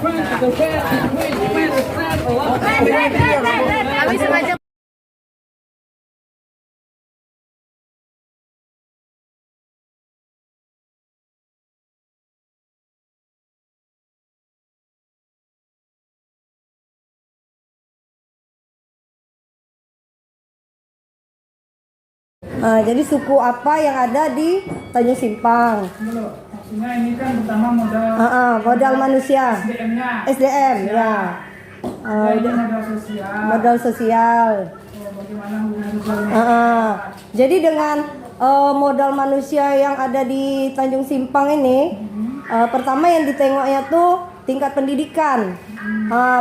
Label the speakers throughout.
Speaker 1: Kami sengaja.
Speaker 2: Jadi suku apa yang ada di Tanjung Simpang?
Speaker 3: Maksudnya ini kan pertama
Speaker 2: Modal manusia.
Speaker 3: SDM-nya.
Speaker 2: SDM ya.
Speaker 3: Ini modal sosial.
Speaker 2: Modal sosial.
Speaker 3: Bagaimana hubungan sosial?
Speaker 2: Jadi dengan modal manusia yang ada di Tanjung Simpang ini, pertama yang ditengoknya tuh tingkat pendidikan.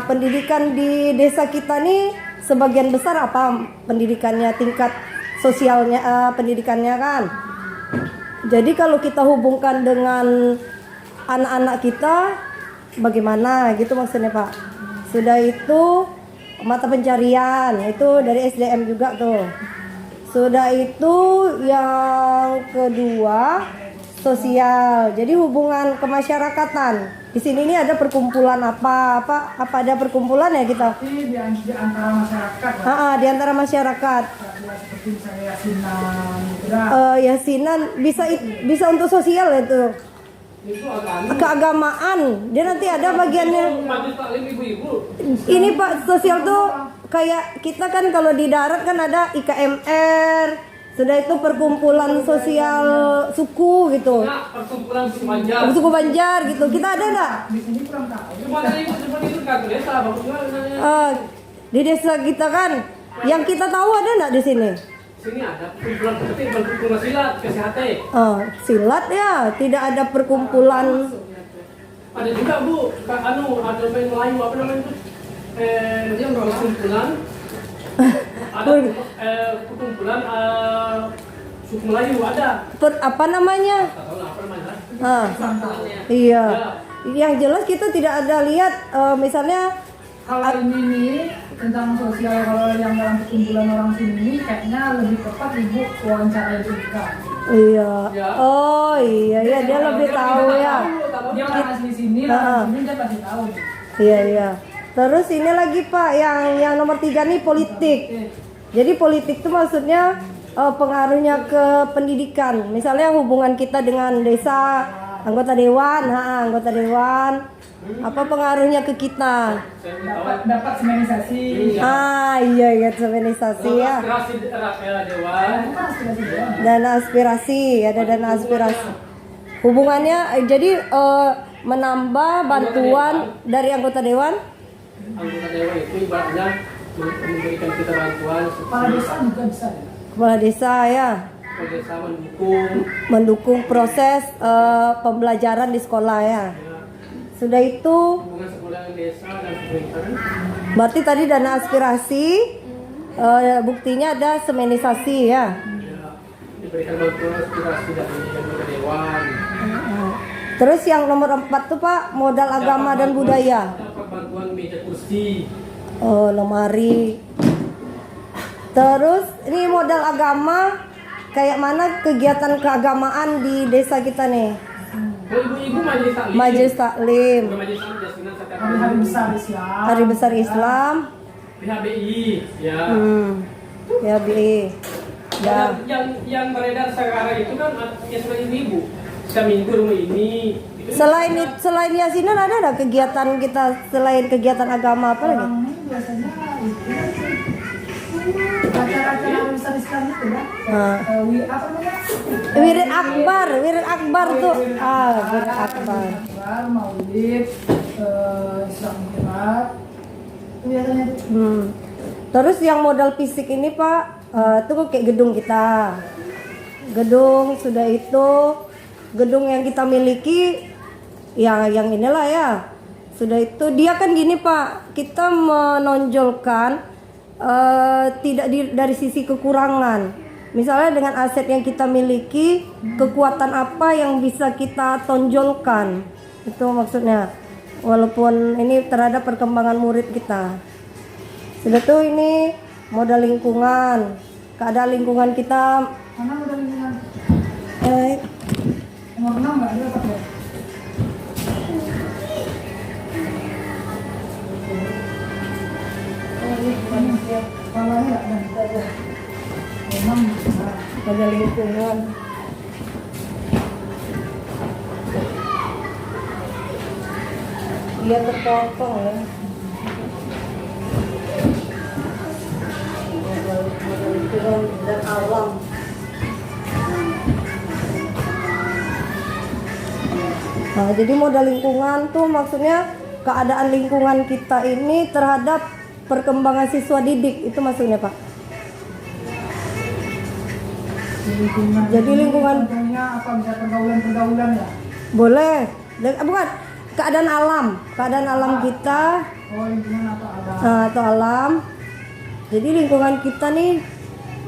Speaker 2: Pendidikan di desa kita nih sebagian besar apa pendidikannya, tingkat sosialnya, pendidikannya kan. Jadi kalau kita hubungkan dengan anak-anak kita, bagaimana gitu maksudnya Pak? Sudah itu mata pencarian, itu dari SDM juga tuh. Sudah itu yang kedua sosial, jadi hubungan kemasyarakatan. Di sini ini ada perkumpulan apa ada perkumpulan ya kita?
Speaker 3: Di antara masyarakat.
Speaker 2: Di antara masyarakat.
Speaker 3: Seperti misalnya yasinan, gitu
Speaker 2: Yasinan bisa untuk sosial itu. Keagamaan, dia nanti ada bagiannya. Ini Pak, sosial tuh kayak kita kan kalau di darat kan ada IKMR. Sudah itu perkumpulan sosial suku gitu.
Speaker 4: Perkumpulan suku Banjar.
Speaker 2: Suku Banjar gitu. Kita ada enggak?
Speaker 3: Di sini kurang tahu.
Speaker 4: Cuma itu kan desa,
Speaker 2: Di desa kita kan. Yang kita tahu ada enggak di sini?
Speaker 4: Sini ada perkumpulan silat, kesehatan.
Speaker 2: Silat ya, tidak ada perkumpulan.
Speaker 4: Ada juga Bu, ada main Melayu apa namanya itu? Perkumpulan. Ada perkumpulan suku Melayu ada.
Speaker 2: Apa namanya?
Speaker 4: Apa namanya?
Speaker 2: Iya. Yang jelas kita tidak ada lihat misalnya
Speaker 3: Kalau ini tentang sosial, kalau yang dalam perkumpulan orang sini kayaknya lebih tepat Ibu wawancara juga.
Speaker 2: Iya. Oh iya dia lebih tahu ya.
Speaker 3: Dia orang asli sini, dia pasti tahu.
Speaker 2: Iya. Terus ini lagi Pak, yang nomor 3 nih politik. Jadi politik itu maksudnya pengaruhnya ke pendidikan. Misalnya hubungan kita dengan desa, anggota dewan, apa pengaruhnya ke kita?
Speaker 3: Dapat semenisasi.
Speaker 2: Iya semenisasi ya. Dana aspirasi, ada dana aspirasi. Hubungannya jadi menambah bantuan dari anggota dewan.
Speaker 4: Anggota dewan itu ibaratnya memberikan kita bantuan.
Speaker 3: Kepala desa juga bisa.
Speaker 2: Kepala desa ya.
Speaker 4: Kepala desa
Speaker 2: mendukung proses pembelajaran di sekolah ya. Sudah itu
Speaker 4: hubungan sekolah desa dan pemerintahan.
Speaker 2: Berarti tadi dana aspirasi, buktinya ada semenisasi ya.
Speaker 4: Diberikan bantuan aspirasi dari anggota dewan.
Speaker 2: Terus yang nomor 4 tuh Pak, modal agama dan budaya.
Speaker 4: Dapat bantuan meja kursi.
Speaker 2: Lemari. Terus ini modal agama, kayak mana kegiatan keagamaan di desa kita nih?
Speaker 4: Ibu-ibu
Speaker 2: Majelis Taklim.
Speaker 3: Hari besar Islam.
Speaker 2: Hari besar Islam.
Speaker 4: PHBI ya.
Speaker 2: PHBI. Ya.
Speaker 4: Yang beredar sekarang itu kan yasinan ibu. Seminggu rumah ini.
Speaker 2: Selain yasinan ada nggak kegiatan kita selain kegiatan agama apa lagi?
Speaker 3: Ini biasanya acara-acara hari besar Islam itu ya. Apa namanya?
Speaker 2: Wirid Akbar tuh. Wirid Akbar.
Speaker 3: Maulid, Islam Mi'raj. Itu biasanya.
Speaker 2: Terus yang modal fisik ini Pak, itu kayak gedung kita. Gedung sudah itu gedung yang kita miliki ya yang inilah ya. Sudah itu dia kan gini Pak, kita menonjolkan tidak dari sisi kekurangan. Misalnya dengan aset yang kita miliki, kekuatan apa yang bisa kita tonjolkan. Itu maksudnya. Walaupun ini terhadap perkembangan murid kita. Sudah tuh ini modal lingkungan. Keadaan lingkungan kita.
Speaker 3: Mana modal lingkungan? Nomor 6 nggak ada pakai.
Speaker 2: modal lingkungan. Dia terpotong ya. Modal lingkungan dan alam. Nah, jadi modal lingkungan tuh maksudnya keadaan lingkungan kita ini terhadap perkembangan siswa didik, itu maksudnya Pak. Jadi lingkungan
Speaker 3: contohnya apa, bisa pergaulan ya?
Speaker 2: boleh, bukan keadaan alam kita
Speaker 3: Oh, lingkungan apa ada?
Speaker 2: atau alam. Jadi lingkungan kita nih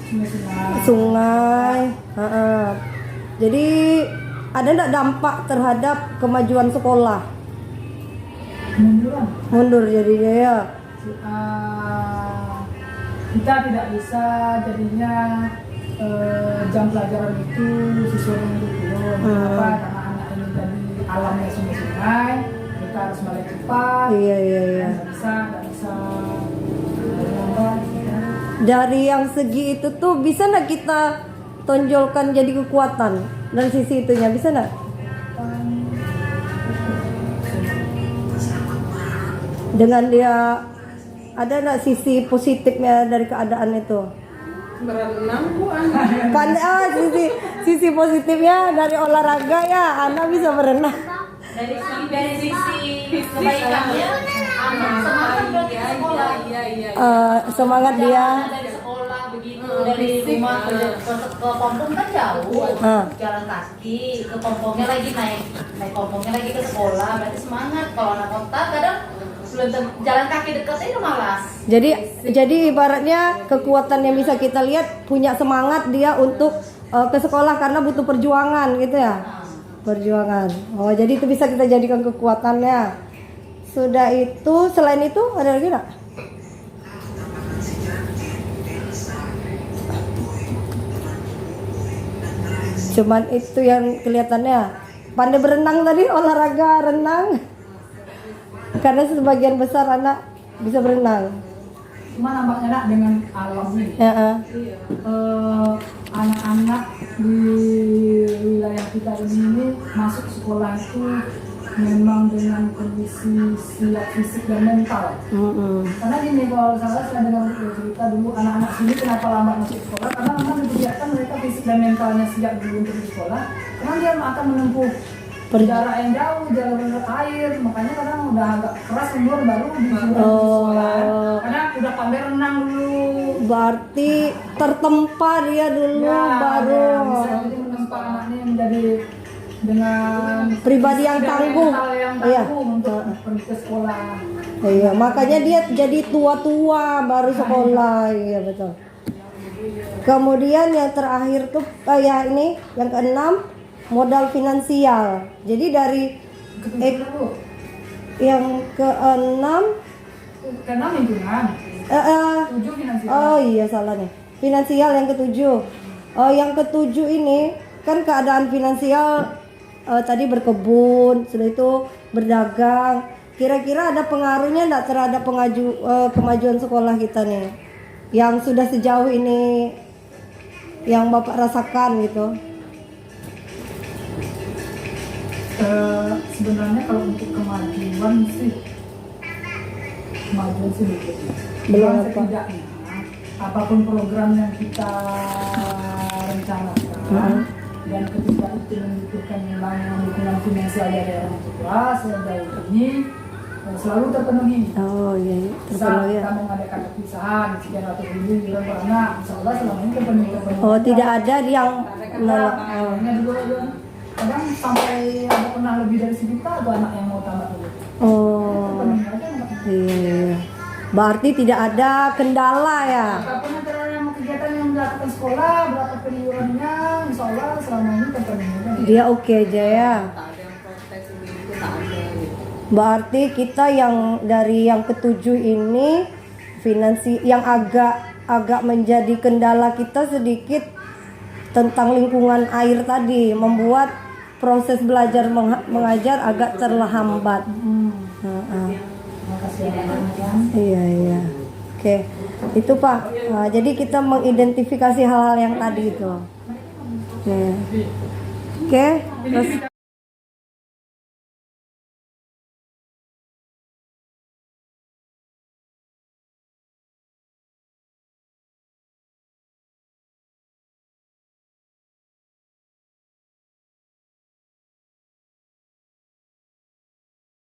Speaker 3: Sungai-sungai.
Speaker 2: sungai. Jadi ada nggak dampak terhadap kemajuan sekolah?
Speaker 3: Munduran.
Speaker 2: Mundur jadinya ya.
Speaker 3: Kita tidak bisa jadinya jam pelajaran itu sesuai dengan kurikulum. Kenapa? Karena anak ini tadi alamnya sungai-sungai, kita harus balik cepat.
Speaker 2: Iya.
Speaker 3: Nggak bisa.
Speaker 2: Dari yang segi itu tuh bisa nggak kita tonjolkan jadi kekuatan dan sisi itunya bisa nggak? Dengan dia ada nggak sisi positifnya dari keadaan itu?
Speaker 4: Berenang Bu anak.
Speaker 2: Sisi positifnya dari olahraga ya, anak bisa berenang.
Speaker 1: dari sisi kebaikannya anak semangat iya.
Speaker 2: Semangat dia.
Speaker 1: Dari sekolah begitu dari rumah ke pompong kan jauh, jalan kaki ke pompongnya lagi naik pompongnya lagi ke sekolah, berarti semangat. Kalau anak kota kadang jalan kaki dekat itu malas.
Speaker 2: Jadi ibaratnya kekuatan yang bisa kita lihat punya semangat dia untuk ke sekolah karena butuh perjuangan gitu ya. Perjuangan. Oh, jadi itu bisa kita jadikan kekuatannya. Sudah itu, selain itu ada lagi nggak? Cuman itu yang kelihatannya. Pandai berenang tadi, olahraga renang. Karena sebagian besar anak bisa berenang.
Speaker 3: Cuma nampaknya nak dengan alam ini. Anak-anak di wilayah kita ini masuk sekolah itu memang dengan kondisi siap fisik dan mental. Karena gini, kalau saya dengar cerita dulu anak-anak sini kenapa lambat masuk sekolah, karena memang diperlihatkan mereka fisik dan mentalnya siap dulu untuk di sekolah. Karena dia akan menempuh jarak yang jauh, jalan air, makanya kadang udah agak keras mundur baru disuruh di sekolah. Karena udah pandai renang dulu.
Speaker 2: Berarti tertempa dia dulu baru.
Speaker 3: Bisa jadi menempa anaknya menjadi dengan
Speaker 2: Pribadi yang tangguh. Iya.
Speaker 3: Untuk pergi ke sekolah.
Speaker 2: Iya, makanya dia jadi tua-tua baru sekolah. Iya, betul. Kemudian yang terakhir tuh ya ini yang keenam, modal finansial. Jadi dari yang keenam
Speaker 3: lingkungan. 7 finansial.
Speaker 2: Oh iya salah nih. Finansial yang ketujuh. Oh yang ketujuh ini kan keadaan finansial tadi berkebun, setelah itu berdagang. Kira-kira ada pengaruhnya enggak terhadap kemajuan sekolah kita nih? Yang sudah sejauh ini yang Bapak rasakan gitu.
Speaker 3: Sebenarnya kalau untuk kemajuan sih
Speaker 2: belum apa.
Speaker 3: Setidaknya apapun program yang kita rencanakan dan ketika itu membutuhkan dukungan finansial dari orang tua sejauh ini selalu terpenuhi.
Speaker 2: Oh iya, terpenuhi ya.
Speaker 3: Kita mengadakan perpisahan sekian ratus ribu bulan per anak, insya Allah selama ini terpenuhi.
Speaker 2: Oh tidak ada yang menolak.
Speaker 3: Kadang sampai ada pernah lebih dari 1 juta atau anak yang mau tambah dulu.
Speaker 2: Oh iya. Berarti tidak ada kendala ya.
Speaker 3: Apapun yang kegiatan yang dilakukan sekolah, berapa periurannya, insya Allah selama ini terpenuhi.
Speaker 2: Dia oke aja ya. Berarti kita yang dari yang ketujuh ini finansi yang agak menjadi kendala kita sedikit tentang lingkungan air tadi, membuat proses belajar mengajar agak terhambat. Iya. Oke. Itu Pak. Nah, jadi kita mengidentifikasi hal-hal yang tadi itu. Oke.
Speaker 4: Jadi,
Speaker 2: Oke.
Speaker 4: ini
Speaker 2: Terus
Speaker 4: cerita